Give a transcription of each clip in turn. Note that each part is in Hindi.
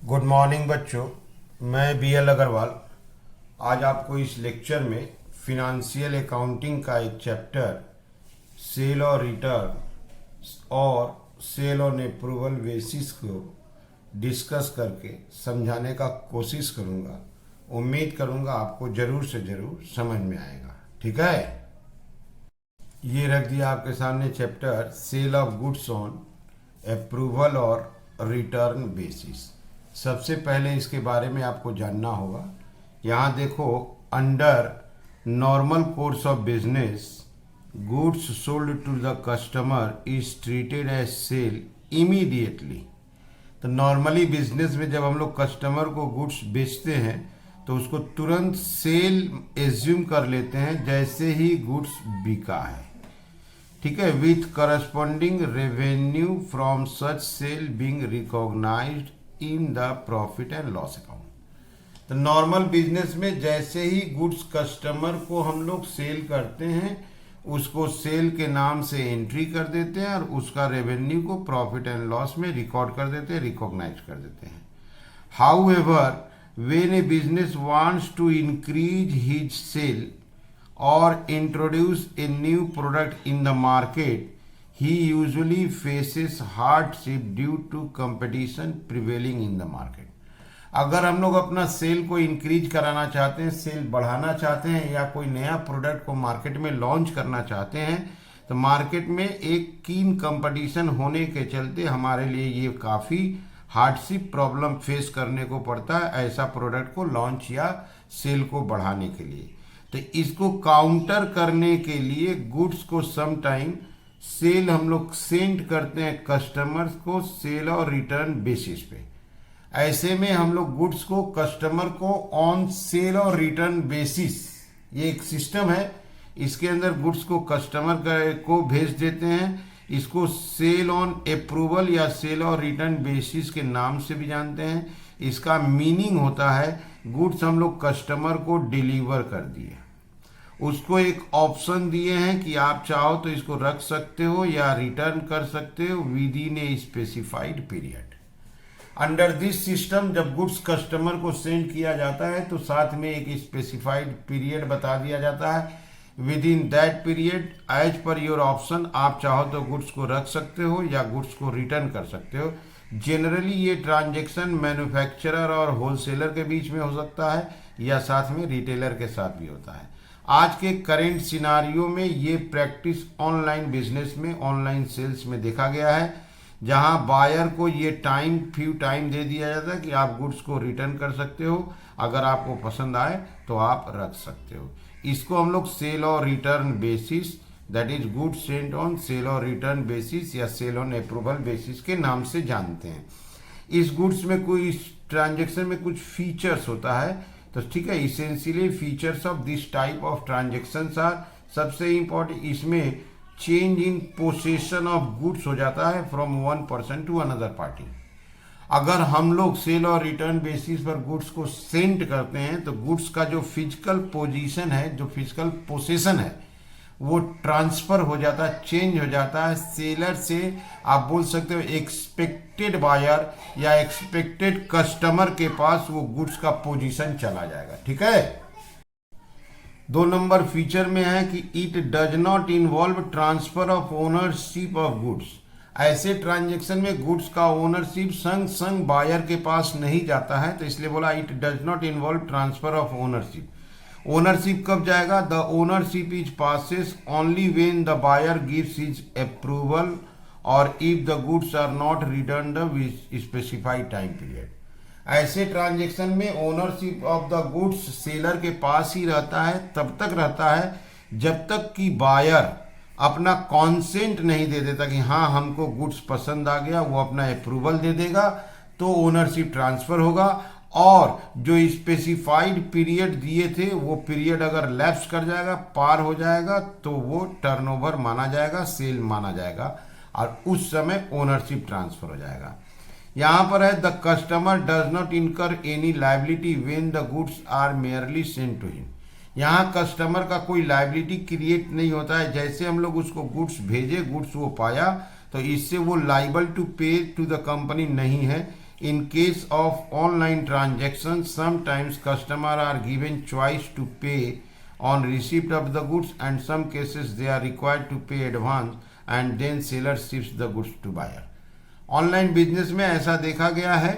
गुड मॉर्निंग बच्चों। मैं BL अग्रवाल आज आपको इस लेक्चर में फिनेंशियल अकाउंटिंग का एक चैप्टर सेल और रिटर्न और सेल ऑन अप्रूवल बेसिस को डिस्कस करके समझाने का कोशिश करूंगा। उम्मीद करूंगा आपको ज़रूर से ज़रूर समझ में आएगा। ठीक है, ये रख दिया आपके सामने chapter sale of goods on approval और रिटर्न बेसिस। सबसे पहले इसके बारे में आपको जानना होगा। यहाँ देखो, under normal course of business goods sold to the customer is treated as sale immediately. तो नॉर्मली बिजनेस में जब हम लोग कस्टमर को गुड्स बेचते हैं तो उसको तुरंत सेल एज्यूम कर लेते हैं जैसे ही गुड्स बिका है। ठीक है, with corresponding revenue from such sale being recognised in the profit and loss account. तो नॉर्मल बिजनेस में जैसे ही गुड्स कस्टमर को हम लोग सेल करते हैं उसको सेल के नाम से एंट्री कर देते हैं और उसका रेवेन्यू को प्रॉफिट एंड लॉस में रिकॉर्ड कर देते हैं, रिकॉग्नाइज कर देते हैं। However when a business wants to increase his sale और introduce a new product in the market, he usually faces hardship due to competition prevailing in the market। अगर हम लोग अपना सेल को इंक्रीज कराना चाहते हैं, सेल बढ़ाना चाहते हैं या कोई नया प्रोडक्ट को मार्केट में लॉन्च करना चाहते हैं तो मार्केट में एक कीन कंपटीशन होने के चलते हमारे लिए ये काफ़ी हार्डशिप प्रॉब्लम फेस करने को पड़ता है ऐसा प्रोडक्ट को लॉन्च या सेल को बढ़ाने के लिए। तो इसको काउंटर करने के लिए गुड्स को सम टाइम सेल हम लोग सेंड करते हैं कस्टमर्स को सेल और रिटर्न बेसिस पे। ऐसे में हम लोग गुड्स को कस्टमर को ऑन सेल और रिटर्न बेसिस, ये एक सिस्टम है, इसके अंदर गुड्स को कस्टमर को भेज देते हैं। इसको सेल ऑन अप्रूवल या सेल और रिटर्न बेसिस के नाम से भी जानते हैं। इसका मीनिंग होता है गुड्स हम लोग कस्टमर को डिलीवर कर दिए, उसको एक ऑप्शन दिए हैं कि आप चाहो तो इसको रख सकते हो या रिटर्न कर सकते हो with in a specified period. Under this system जब गुड्स कस्टमर को सेंड किया जाता है तो साथ में एक स्पेसिफाइड पीरियड बता दिया जाता है। Within that period as per your option आप चाहो तो गुड्स को रख सकते हो या गुड्स को रिटर्न कर सकते हो। जनरली ये ट्रांजेक्शन मैन्युफैक्चरर और होलसेलर के बीच में हो सकता है या साथ में रिटेलर के साथ भी होता है। आज के करेंट सिनारियो में ये प्रैक्टिस ऑनलाइन बिजनेस में, ऑनलाइन सेल्स में देखा गया है, जहां बायर को ये फ्यू टाइम दे दिया जाता है कि आप गुड्स को रिटर्न कर सकते हो, अगर आपको पसंद आए तो आप रख सकते हो। इसको हम लोग सेल और return basis, that is goods sent on sale और रिटर्न बेसिस या सेल ऑन अप्रूवल बेसिस के नाम से जानते हैं। इस गुड्स में कोई ट्रांजेक्शन में कुछ फीचर्स होता है तो ठीक है, essentially features of this type of transactions are, सबसे इंपॉर्टेंट इसमें change in possession of goods हो जाता है from one person to another party. अगर हम लोग सेल और रिटर्न बेसिस पर गुड्स को सेंड करते हैं तो गुड्स का जो फिजिकल पोजीशन है, जो फिजिकल पोसेशन है, वो ट्रांसफर हो जाता है, चेंज हो जाता है। सेलर से आप बोल सकते हो एक्सपेक्टेड बायर या एक्सपेक्टेड कस्टमर के पास वो गुड्स का पोजीशन चला जाएगा। ठीक है, 2 नंबर फीचर में है कि it does not involve transfer of ownership of goods. ऐसे ट्रांजेक्शन में गुड्स का ओनरशिप संग संग बायर के पास नहीं जाता है, तो इसलिए बोला it does not involve transfer of ownership. Ownership कब जाएगा? The ownership is passes only when the buyer gives his approval और if the goods are not return the specified time period. ऐसे ट्रांजेक्शन में ownership of the goods seller के पास ही रहता है, तब तक रहता है जब तक कि बायर अपना कॉन्सेंट नहीं दे देता कि हाँ हमको गुड्स पसंद आ गया, वो अपना अप्रूवल दे देगा तो ओनरशिप ट्रांसफर होगा। और जो स्पेसिफाइड पीरियड दिए थे वो पीरियड अगर लैप्स कर जाएगा, पार हो जाएगा, तो वो टर्नओवर माना जाएगा, सेल माना जाएगा और उस समय ओनरशिप ट्रांसफर हो जाएगा। यहाँ पर है the customer does not incur any liability when the goods are merely sent to him. यहाँ कस्टमर का कोई लाइबिलिटी क्रिएट नहीं होता है। जैसे हम लोग उसको गुड्स भेजे, गुड्स वो पाया, तो इससे वो लाइबल टू पे टू द कंपनी नहीं है। In case of online transactions, sometimes customers are given choice to pay on receipt of the goods, and some cases they are required to pay advance and then seller ships the goods to buyer. Online business में ऐसा देखा गया है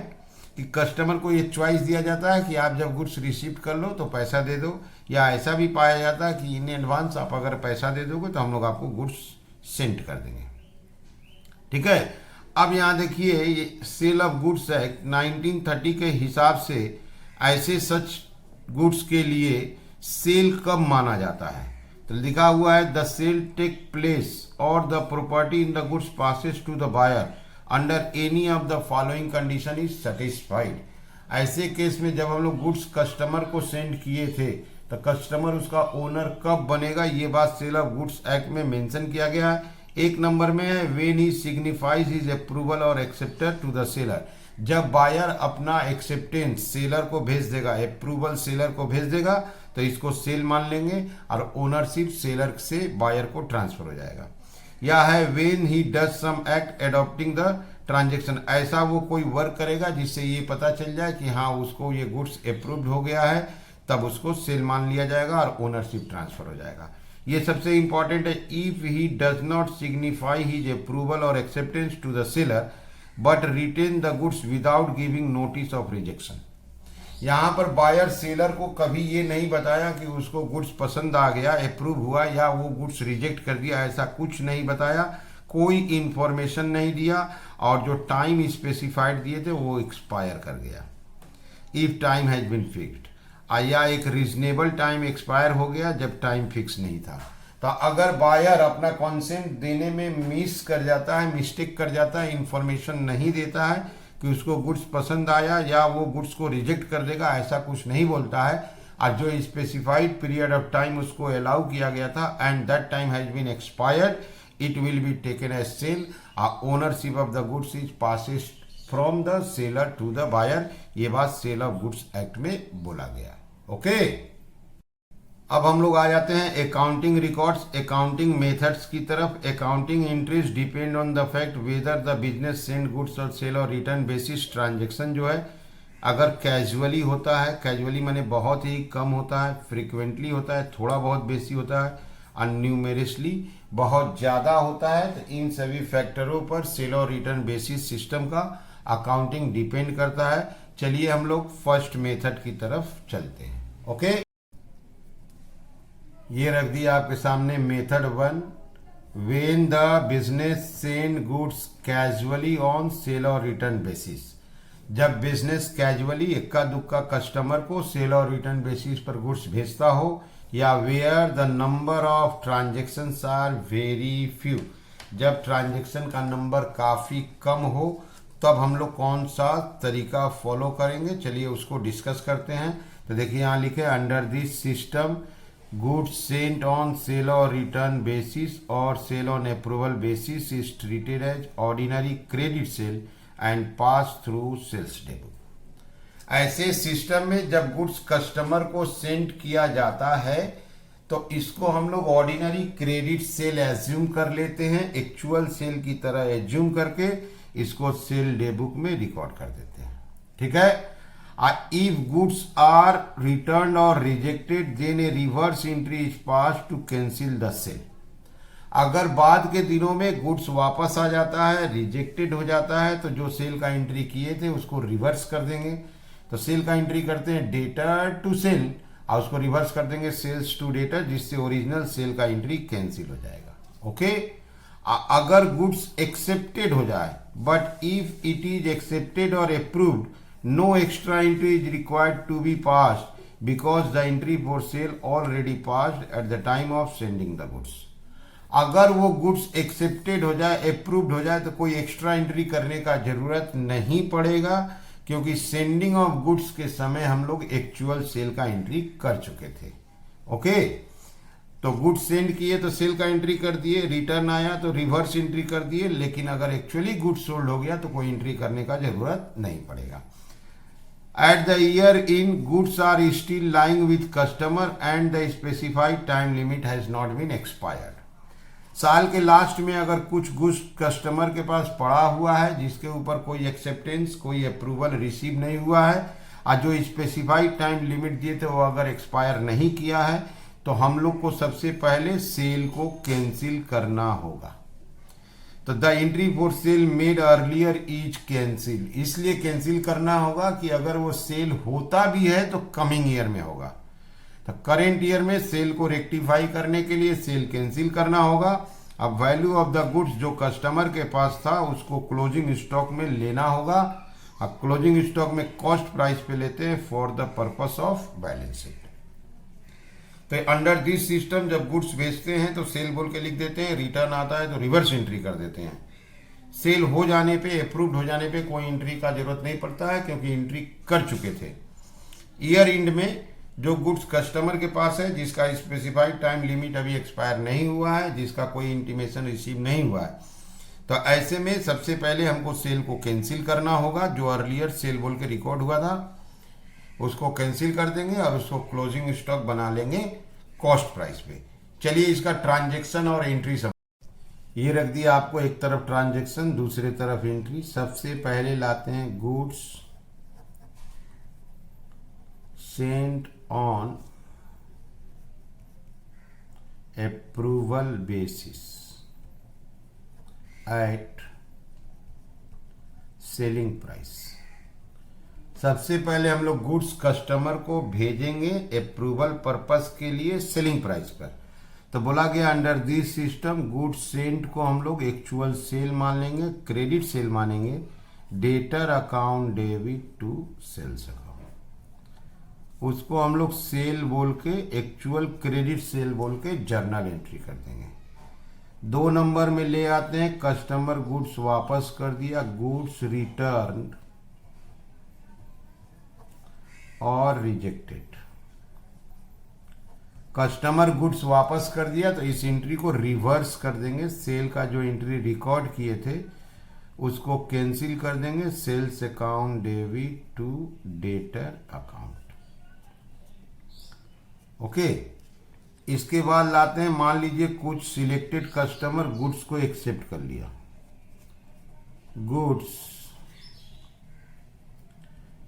कि कस्टमर को ये चॉइस दिया जाता है कि आप जब गुड्स रिसीव कर लो तो पैसा दे दो, या ऐसा भी पाया जाता है कि इन एडवांस आप अगर पैसा दे दोगे तो हम लोग आपको गुड्स सेंड कर देंगे। ठीक है, अब यहाँ देखिए ये सेल ऑफ गुड्स एक्ट 1930 के हिसाब से ऐसे सच गुड्स के लिए सेल कब माना जाता है, तो लिखा हुआ है द सेल टेक प्लेस और the property in the goods passes to the buyer under any of the following condition is satisfied. ऐसे केस में जब हम लोग गुड्स कस्टमर को सेंड किए थे तो कस्टमर उसका ओनर कब बनेगा, ये बात सेल ऑफ गुड्स एक्ट में मेंशन किया गया है। एक नंबर में है when he signifies his approval और एक्सेप्टेड टू द सेलर, जब बायर अपना एक्सेप्टेंस सेलर को भेज देगा, अप्रूवल सेलर को भेज देगा तो इसको सेल मान लेंगे और ओनरशिप सेलर से बायर को ट्रांसफर हो जाएगा। या है when he does some act adopting the transaction, ऐसा वो कोई वर्क करेगा जिससे ये पता चल जाए कि हाँ उसको ये गुड्स अप्रूव्ड हो गया है, तब उसको सेल मान लिया जाएगा और ओनरशिप ट्रांसफर हो जाएगा। ये सबसे इंपॉर्टेंट है। If he does not signify his approval और acceptance to the seller but retain the goods without giving notice of rejection, यहाँ पर बायर सेलर को कभी ये नहीं बताया कि उसको गुड्स पसंद आ गया, अप्रूव हुआ या वो गुड्स रिजेक्ट कर दिया, ऐसा कुछ नहीं बताया, कोई इंफॉर्मेशन नहीं दिया और जो टाइम स्पेसिफाइड दिए थे वो एक्सपायर कर गया। If time has been fixed, या एक रीजनेबल टाइम एक्सपायर हो गया जब टाइम फिक्स नहीं था। तो अगर बायर अपना कॉन्सेंट देने में मिस कर जाता है, मिस्टेक कर जाता है, इंफॉर्मेशन नहीं देता है कि उसको गुड्स पसंद आया या वो गुड्स को रिजेक्ट कर देगा, ऐसा कुछ नहीं बोलता है, और जो स्पेसिफाइड पीरियड ऑफ टाइम उसको अलाउ किया गया था and that time has been expired, it will be taken as sale, ownership of the goods is passes from the seller to the buyer. ये बात सेल ऑफ गुड्स एक्ट में बोला गया। ओके, अब हम लोग आ जाते हैं अकाउंटिंग रिकॉर्ड्स, अकाउंटिंग मेथड्स की तरफ। Accounting entries depend on the fact whether the business send goods और सेल और रिटर्न बेसिस ट्रांजेक्शन जो है अगर कैजुअली होता है, कैजुअली माने बहुत ही कम होता है, फ्रिक्वेंटली होता है, थोड़ा बहुत बेसी होता है, और न्यूमेरियसली बहुत ज़्यादा होता है, तो इन सभी फैक्टरों पर सेल और रिटर्न बेसिस सिस्टम का अकाउंटिंग डिपेंड करता है। चलिए हम लोग फर्स्ट मेथड की तरफ चलते हैं। ओके, ये रख दिया आपके सामने method 1, when the business send goods casually on sale और रिटर्न बेसिस, जब बिजनेस कैजुअली इक्का दुक्का कस्टमर को सेल और रिटर्न बेसिस पर गुड्स भेजता हो, या where the number of transactions are very few, जब ट्रांजेक्शन का नंबर काफ़ी कम हो, तब हम लोग कौन सा तरीका फॉलो करेंगे, चलिए उसको डिस्कस करते हैं। तो देखिए यहाँ लिखे under this system goods sent on sale और रिटर्न बेसिस और sale on approval basis is treated as ordinary credit sale and pass through sales debit. ऐसे सिस्टम में जब गुड्स कस्टमर को सेंड किया जाता है तो इसको हम लोग ऑर्डिनरी क्रेडिट सेल एज्यूम कर लेते हैं, एक्चुअल सेल की तरह एज्यूम करके इसको सेल डे बुक में रिकॉर्ड कर देते हैं। ठीक है, if goods are returned or rejected then a reverse entry is passed to cancel the sale। अगर बाद के दिनों में गुड्स वापस आ जाता है, रिजेक्टेड हो जाता है, तो जो सेल का एंट्री किए थे उसको रिवर्स कर देंगे। तो सेल का एंट्री करते हैं डेटर टू सेल और उसको रिवर्स कर देंगे सेल्स टू डेटर, जिससे ओरिजिनल सेल का एंट्री कैंसिल हो जाएगा। ओके, अगर गुड्स एक्सेप्टेड हो जाए, but if it is accepted और approved, no extra entry is required to be passed because the entry for sale already passed at the time of sending the goods। अगर वो गुड्स एक्सेप्टेड हो जाए, अप्रूव्ड हो जाए, तो कोई एक्स्ट्रा एंट्री करने का जरूरत नहीं पड़ेगा, क्योंकि सेंडिंग ऑफ गुड्स के समय हम लोग एक्चुअल सेल का एंट्री कर चुके थे। ओके, तो गुड्स सेंड किए तो सेल का एंट्री कर दिए, रिटर्न आया तो रिवर्स एंट्री कर दिए, लेकिन अगर एक्चुअली गुड्स सोल्ड हो गया तो कोई एंट्री करने का जरूरत नहीं पड़ेगा। At the year in, goods are still lying with customer and the specified time limit has not been expired। साल के लास्ट में अगर कुछ गुड्स कस्टमर के पास पड़ा हुआ है जिसके ऊपर कोई एक्सेप्टेंस, कोई अप्रूवल रिसीव नहीं हुआ है और जो स्पेसिफाइड टाइम लिमिट दिए थे वो अगर एक्सपायर नहीं किया है, तो हम लोग को सबसे पहले सेल को कैंसिल करना होगा। तो the entry for sale made earlier is cancel, इसलिए कैंसिल करना होगा कि अगर वो सेल होता भी है तो कमिंग ईयर में होगा। तो करेंट ईयर में सेल को रेक्टिफाई करने के लिए सेल कैंसिल करना होगा। अब वैल्यू ऑफ द गुड्स जो कस्टमर के पास था उसको क्लोजिंग स्टॉक में लेना होगा। अब क्लोजिंग स्टॉक में कॉस्ट प्राइस पे लेते हैं for the purpose of balance sheet. तो अंडर दिस सिस्टम जब गुड्स बेचते हैं तो सेल बोल के लिख देते हैं, रिटर्न आता है तो रिवर्स एंट्री कर देते हैं। सेल हो जाने पे, अप्रूव्ड हो जाने पे कोई एंट्री का जरूरत नहीं पड़ता है क्योंकि एंट्री कर चुके थे। ईयर एंड में जो गुड्स कस्टमर के पास है जिसका स्पेसिफाइड टाइम लिमिट अभी एक्सपायर नहीं हुआ है, जिसका कोई इंटीमेशन रिसीव नहीं हुआ है, तो ऐसे में सबसे पहले हमको सेल को कैंसिल करना होगा। जो अर्लियर सेल बोल के रिकॉर्ड हुआ था उसको कैंसिल कर देंगे और उसको क्लोजिंग स्टॉक बना लेंगे कॉस्ट प्राइस पे। चलिए इसका ट्रांजैक्शन और एंट्री सब ये रख दिया आपको, एक तरफ ट्रांजैक्शन दूसरे तरफ एंट्री। सबसे पहले लाते हैं goods sent on approval basis at selling price. सबसे पहले हम लोग गुड्स कस्टमर को भेजेंगे अप्रूवल पर्पस के लिए सेलिंग प्राइस पर। तो बोला गया under this system goods sent को हम लोग एक्चुअल सेल मान लेंगे, क्रेडिट सेल मानेंगे, debtor account debit to sales account. उसको हम लोग सेल बोल के, एक्चुअल क्रेडिट सेल बोल के जर्नल एंट्री कर देंगे। 2 नंबर में ले आते हैं कस्टमर गुड्स वापस कर दिया, गुड्स रिटर्न और रिजेक्टेड। कस्टमर गुड्स वापस कर दिया तो इस एंट्री को रिवर्स कर देंगे। सेल का जो एंट्री रिकॉर्ड किए थे उसको कैंसिल कर देंगे, sales account debit to debtor account. Okay, इसके बाद लाते हैं, मान लीजिए कुछ सिलेक्टेड कस्टमर गुड्स को एक्सेप्ट कर लिया, गुड्स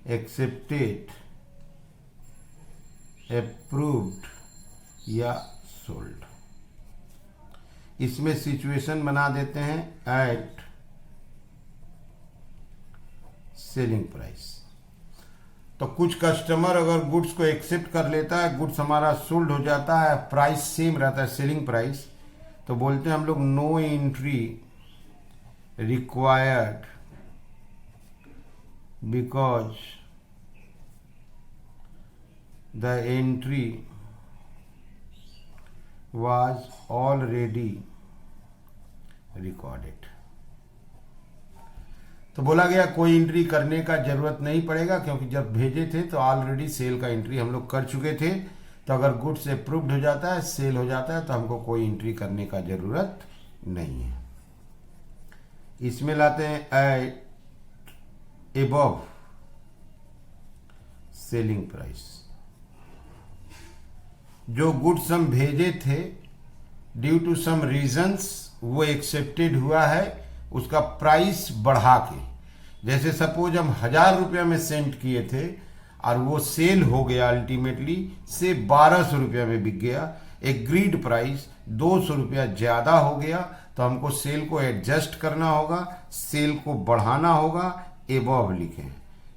एक्सेप्टेड, अप्रूव्ड या सोल्ड। इसमें सिचुएशन बना देते हैं एट सेलिंग प्राइस। तो कुछ कस्टमर अगर गुड्स को एक्सेप्ट कर लेता है, गुड्स हमारा सोल्ड हो जाता है, प्राइस सेम रहता है सेलिंग प्राइस, तो बोलते हैं हम लोग no entry required because the entry was already recorded। तो बोला गया कोई एंट्री करने का जरूरत नहीं पड़ेगा क्योंकि जब भेजे थे तो ऑलरेडी सेल का एंट्री हम लोग कर चुके थे। तो अगर गुड्स अप्रूव्ड हो जाता है, सेल हो जाता है, तो हमको कोई एंट्री करने का जरूरत नहीं है। इसमें लाते हैं एट एबव सेलिंग प्राइस। जो गुड्स हम भेजे थे ड्यू टू सम रीजंस वो एक्सेप्टेड हुआ है, उसका प्राइस बढ़ा के, जैसे सपोज हम 1000 रुपया में सेंड किए थे और वो सेल हो गया अल्टीमेटली से 1200 रुपया में बिक गया, एग्रीड प्राइस 200 रुपया ज्यादा हो गया, तो हमको सेल को एडजस्ट करना होगा, सेल को बढ़ाना होगा, एबव लिखें।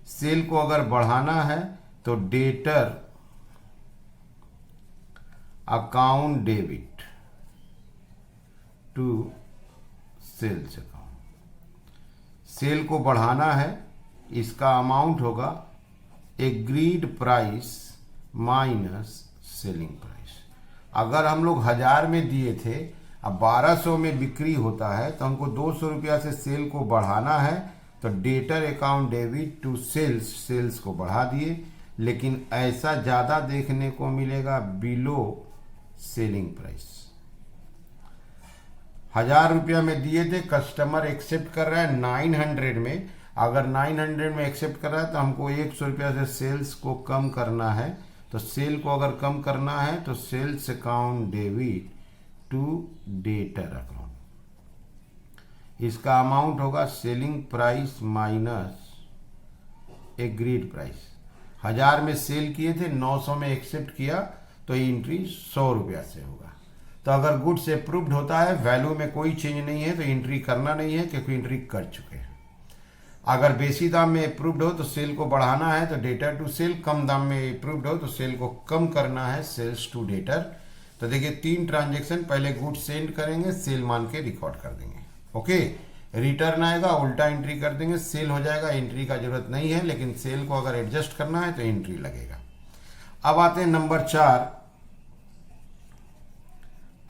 सेल को अगर बढ़ाना है तो debtor account debit to sales account. Sale को बढ़ाना है, इसका अमाउंट होगा agreed price minus selling price. अगर हम लोग 1000 में दिए थे, अब 1200 में बिक्री होता है, तो हमको 200 रुपया से सेल को बढ़ाना है, तो debtor account debit to sales, sales को बढ़ा दिए, लेकिन ऐसा ज्यादा देखने को मिलेगा बिलो सेलिंग प्राइस। 1000 रुपया में दिए थे, कस्टमर एक्सेप्ट कर रहा है 900 में, अगर 900 में एक्सेप्ट कर रहा है तो हमको 100 रुपया से सेल्स को कम करना है। तो सेल को अगर कम करना है तो sales account debit to debtor account. इसका अमाउंट होगा selling price minus agreed price. 1000 में सेल किए थे, 900 में एक्सेप्ट किया, तो एंट्री 100 रुपया से होगा। तो अगर गुड्स अप्रूव्ड होता है, वैल्यू में कोई चेंज नहीं है, तो एंट्री करना नहीं है क्योंकि एंट्री कर चुके हैं। अगर बेसी दाम में अप्रूव्ड हो तो सेल को बढ़ाना है, तो डेटर टू सेल। कम दाम में अप्रूव्ड हो तो सेल को कम करना है, सेल्स टू डेटर। तो देखिए 3 ट्रांजेक्शन, पहले गुड्स सेंड करेंगे, सेल मान के रिकॉर्ड कर देंगे। ओके, रिटर्न आएगा, उल्टा एंट्री कर देंगे, सेल हो जाएगा। एंट्री का जरूरत नहीं है, लेकिन सेल को अगर एडजस्ट करना है तो एंट्री लगेगा। अब आते हैं नंबर 4,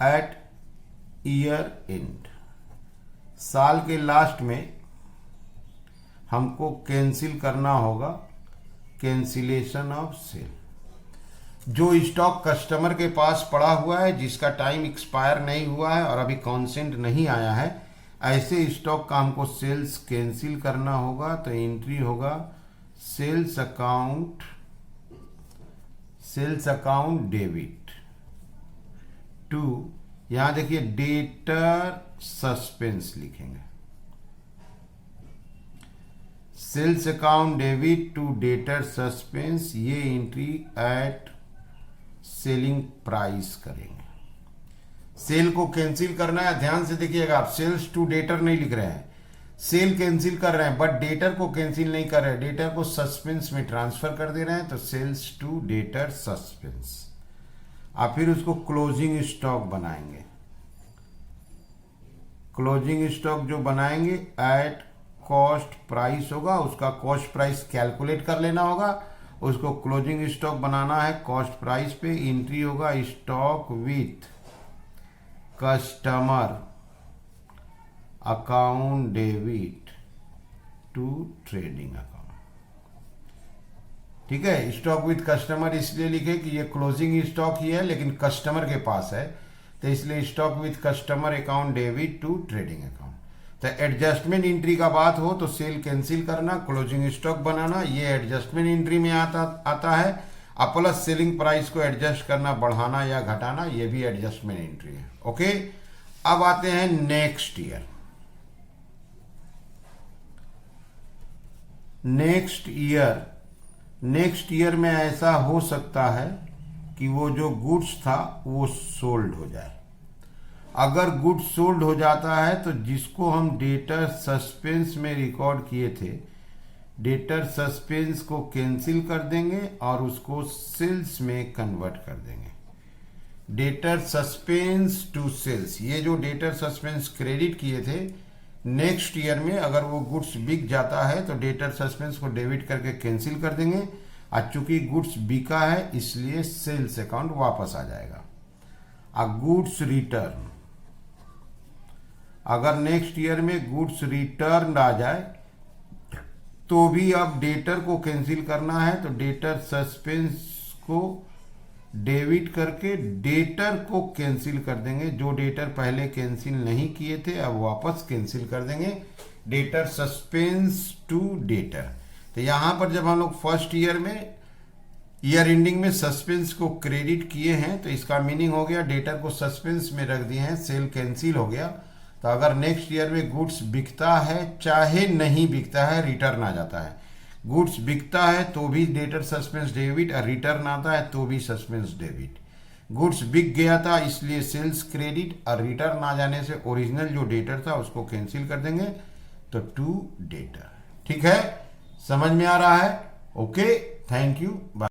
एट ईयर एंड। साल के लास्ट में हमको कैंसिल करना होगा, कैंसिलेशन ऑफ सेल। जो स्टॉक कस्टमर के पास पड़ा हुआ है, जिसका टाइम एक्सपायर नहीं हुआ है और अभी कॉन्सेंट नहीं आया है, ऐसे स्टॉक का हमको सेल्स कैंसिल करना होगा। तो एंट्री होगा सेल्स अकाउंट डेबिट टू, यहां देखिए डेटर सस्पेंस लिखेंगे, sales account debit to debtor suspense. ये एंट्री एट सेलिंग प्राइस करेंगे। सेल को कैंसिल करना है, ध्यान से देखिएगा, आप सेल्स टू डेटर नहीं लिख रहे हैं, सेल कैंसिल कर रहे हैं, बट डेटर को कैंसिल नहीं कर रहे, डेटर को सस्पेंस में ट्रांसफर कर दे रहे हैं। तो सेल्स टू डेटर सस्पेंस। आप फिर उसको क्लोजिंग स्टॉक बनाएंगे। क्लोजिंग स्टॉक जो बनाएंगे एट कॉस्ट प्राइस होगा, उसका कॉस्ट प्राइस कैलकुलेट कर लेना होगा, उसको क्लोजिंग स्टॉक बनाना है कॉस्ट प्राइस पे। एंट्री होगा stock with customer account debit to trading account. ठीक है, स्टॉक विथ कस्टमर इसलिए लिखे कि ये क्लोजिंग स्टॉक ही है लेकिन कस्टमर के पास है, तो इसलिए stock with customer account debit to trading account. तो एडजस्टमेंट एंट्री का बात हो तो सेल कैंसिल करना, क्लोजिंग स्टॉक बनाना, ये एडजस्टमेंट एंट्री में आता है। अब प्लस सेलिंग प्राइस को एडजस्ट करना, बढ़ाना या घटाना, ये भी एडजस्टमेंट एंट्री है। ओके, अब आते हैं नेक्स्ट ईयर। नेक्स्ट ईयर में ऐसा हो सकता है कि वो जो गुड्स था वो सोल्ड हो जाए। अगर गुड्स सोल्ड हो जाता है तो जिसको हम डेटर सस्पेंस में रिकॉर्ड किए थे, डेटर सस्पेंस को कैंसिल कर देंगे और उसको सेल्स में कन्वर्ट कर देंगे। डेटर सस्पेंस टू सेल्स, ये जो डेटर सस्पेंस क्रेडिट किए थे, नेक्स्ट ईयर में अगर वो गुड्स बिक जाता है तो डेटर सस्पेंस को डेबिट करके कैंसिल कर देंगे। आज चूंकि गुड्स बिका है इसलिए सेल्स अकाउंट वापस आ जाएगा। गुड्स रिटर्न, अगर नेक्स्ट ईयर में गुड्स रिटर्न आ जाए तो भी अब डेटर को कैंसिल करना है, तो डेटर सस्पेंस को डेबिट करके डेटर को कैंसिल कर देंगे। जो डेटर पहले कैंसिल नहीं किए थे अब वापस कैंसिल कर देंगे, डेटर सस्पेंस टू डेटर। तो यहां पर जब हम लोग फर्स्ट ईयर में ईयर एंडिंग में सस्पेंस को क्रेडिट किए हैं तो इसका मीनिंग हो गया डेटर को सस्पेंस में रख दिए हैं, सेल कैंसिल हो गया। तो अगर नेक्स्ट ईयर में गुड्स बिकता है चाहे नहीं बिकता है, रिटर्न आ जाता है। गुड्स बिकता है तो भी डेटर सस्पेंस डेबिट, और रिटर्न आता है तो भी सस्पेंस डेबिट। गुड्स बिक गया था इसलिए सेल्स क्रेडिट, और रिटर्न आ जाने से ओरिजिनल जो डेटर था उसको कैंसिल कर देंगे, तो टू डेटर। ठीक है, समझ में आ रहा है? Okay, thank you, bye.